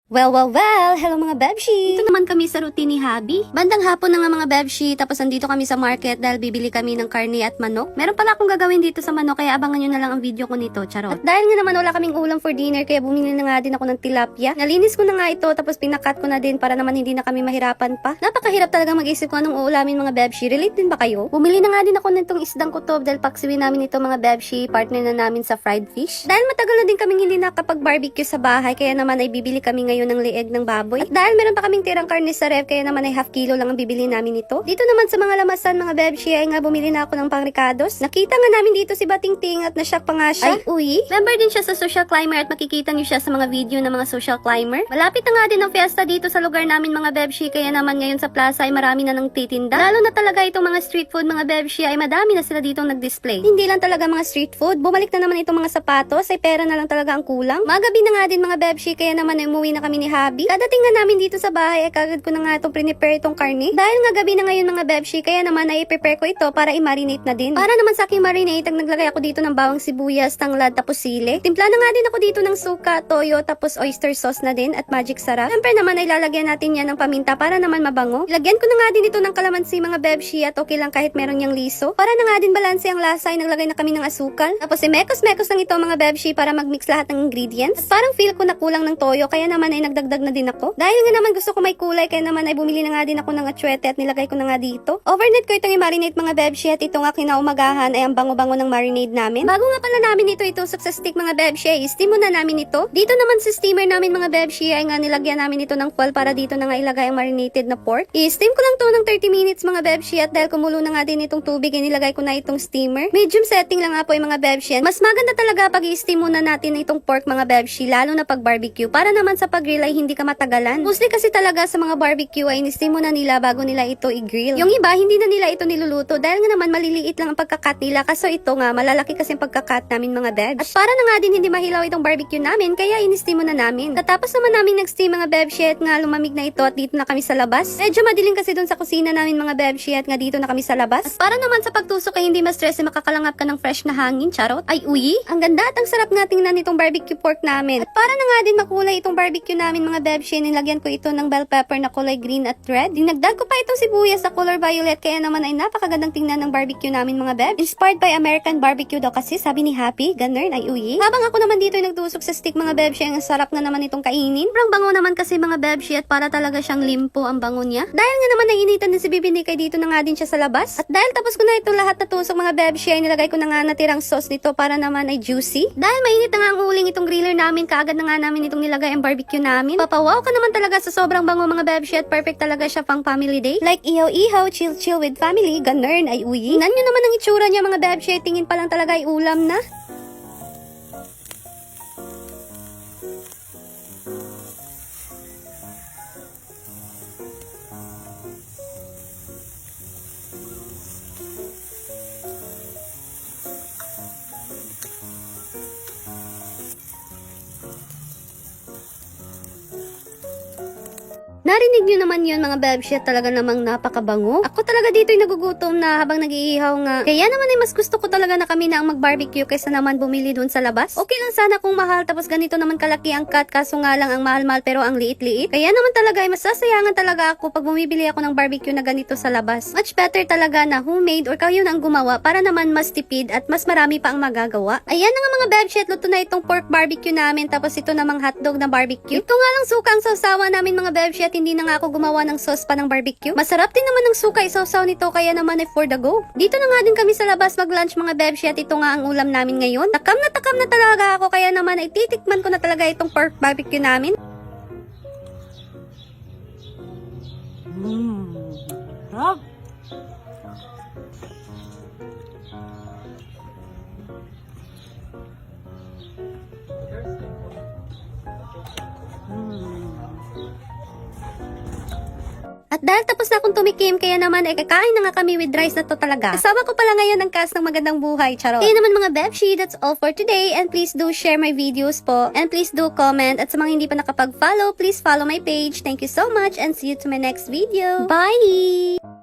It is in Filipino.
Well, hello mga bebshi! Ito naman kami sa routine ni Habi. Bandang hapon na nga mga bebshi, tapos andito kami sa market dahil bibili kami ng karne at manok. Meron pala akong gagawin dito sa manok, kaya abangan nyo na lang ang video ko nito, charot. At dahil nga naman wala kaming ulam for dinner, kaya bumili na nga din ako ng tilapia. Nalinis ko na nga ito, tapos pinakat ko na din para naman hindi na kami mahirapan pa. Napakahirap talaga mag-isip ko anong uulamin mga bebshi. Relate din ba kayo? Bumili na nga din ako nitong isdang kutob dahil paksiwin namin ito mga bebshi, partner na namin sa fried fish. Dahil matagal na din kaming hindi nakapag-barbecue sa bahay, kaya naman ay bibili kami ngayon ng leeg ng baboy. At dahil meron pa kaming tirang karne sa ref, kaya naman ay half kilo lang ang bibili namin ito. Dito naman sa mga lamasan mga bebshi ay nga bumili na ako ng pangricados. Nakita nga namin dito si Batingting at nashock pa nga siya. Ay uy, member din siya sa Social Climber at makikita niyo siya sa mga video ng mga Social Climber. Malapit na nga din ang fiesta dito sa lugar namin mga bebshi, kaya naman ngayon sa plaza ay marami na ng titinda. Lalo na talaga itong mga street food mga bebshi ay madami na sila ditong nag-display. Hindi lang talaga mga street food, bumalik na naman itong mga sapatos, ay pera na lang talaga ang kulang. Magabi na nga din mga bebshi, kaya naman ay umuwi na kami ni Habi. Kadating nga namin dito sa bahay ay kagad ko na nga itong prepare itong karne. Dahil nga gabi na ngayon mga bebshi, kaya naman ay i-prepare ko ito para i-marinate na din. Para naman sa aking marinate, naglagay ako dito ng bawang sibuyas, tanglad, tapos sili. Timpla na nga din ako dito ng suka, toyo, tapos oyster sauce na din at magic sarap. Siyempre naman ay lalagyan natin yan ng paminta para naman mabango. Ilagyan ko na nga din ito ng kalamansi mga bebshi at okay lang kahit meron niyang liso. Para na nga din balanse ang lasa ay naglagay na kami ng asukal. Tapos mekos-mekos lang ito mga bebshi para mag-mix lahat ng ingredients. At parang feel ko na kulang ng toyo, kaya naman ay nagdagdag na din ako. Dahil nga naman gusto ko may kulay, kaya naman ay bumili na nga din ako ng atsuete at nilagay ko na nga dito. Overnight ko itong i-marinate mga bebshi at ito nga kinaumagahan ay ang bango-bango ng marinade namin. Bago nga pala namin ito itusok sa stick mga bebshi ay steam muna namin ito. Dito naman sa steamer namin mga bebshi ay nga nilagyan namin ito ng foil para dito na nga ilagay ang marinated na pork. I-steam ko lang to ng 30 minutes mga bebshi at dahil kumulo na nga din itong tubig ay nilagay ko na itong steamer. Medium setting lang nga po yung mga bebshi. Mas maganda talaga pag i-steam muna natin itong pork mga bebshi, lalo na pag barbecue, para naman sa pag-grill ay hindi ka matagalan. Mostly kasi talaga sa mga barbecue ay in-steam muna nila bago nila ito i-grill. Yung iba hindi na nila ito niluluto dahil nga naman maliliit lang ang pagkakat nila, kaso ito nga malalaki kasi ang pagkakat namin mga bebsh. At para na nga din hindi mahilaw itong barbecue namin, kaya in-steam muna namin. Katapos naman namin nag-steam mga bebshi at nga lumamig na ito at dito na kami sa labas. Medyo madilim kasi doon sa kusina namin mga bebshi at nga dito na kami sa labas. At para naman sa pagtusok ay hindi ma-stress ay makakalangap ka ng fresh na hangin, charot. Ay uyi, ang ganda at ang sarap nga tingnan itong barbecue pork namin. At para na nga din makulay itong barbecue namin mga bebshi, nilagyan ko ito ng bell pepper na kulay green at red. Dinagdag ko pa itong sibuyas sa color violet, kaya naman ay napakagandang tingnan ng barbecue namin mga beb. Inspired by American barbecue daw kasi, sabi ni Happy, ganun ay uyi. Habang ako naman dito ay nagtusok sa stick mga bebshi, ang sarap na naman itong kainin. Sobrang bango naman kasi mga bebshi at para talaga siyang limpo ang bango niya. Dahil nga naman nainitan din si Bibi Nick, ay dito na nga din siya sa labas. At dahil tapos ko na ito lahat na tusok mga bebshi, ay nilagay ko na nga natirang sauce nito para naman ay juicy. Dahil mainit na nga ang uling itong griller namin, kaagad na nga namin itong nilagay ang barbecue namin. Papawaw ka naman talaga sa sobrang bango mga bebshi at perfect talaga siya pang family day. Like ihaw-ihaw, chill-chill with family, ganun ay uyi. Tingnan nyo naman ang itsura niya mga bebshi, tingin pa lang talaga ay ulam na. Narinig nyo naman yun mga bebshi at talaga namang napakabango. Ako talaga dito ay nagugutom na habang nag-iihaw nga. Kaya naman ay mas gusto ko talaga na kami na ang mag-barbecue kaysa naman bumili dun sa labas. Okay lang sana kung mahal tapos ganito naman kalaki ang cut, kaso nga lang ang mahal-mahal pero ang liit-liit. Kaya naman talaga ay masasayangan talaga ako pag bumibili ako ng barbecue na ganito sa labas. Much better talaga na homemade or kayo na ang gumawa para naman mas tipid at mas marami pa ang magagawa. Ayan na nga mga bebshi at luto na itong pork barbecue namin, tapos ito namang hotdog na barbecue. Ito nga lang suka ang sausawa namin mga bebshi at hindi na nga ako gumawa ng sauce pa ng barbecue. Masarap din naman ng suka isaw-saw nito, kaya naman ay for the go. Dito na nga din kami sa labas mag-lunch mga bebshi at ito nga ang ulam namin ngayon. Takam na talaga ako, kaya naman ay titikman ko na talaga itong pork barbecue namin. Sarap! At dahil tapos na akong tumikim, kaya naman ay kakain na nga kami with rice na to talaga. Kasama ko pala ngayon ang cast ng Magandang Buhay, charot. Kaya naman mga bebshi, that's all for today, and please do share my videos po, and please do comment, at sa mga hindi pa nakapag-follow, please follow my page. Thank you so much, and see you to my next video. Bye!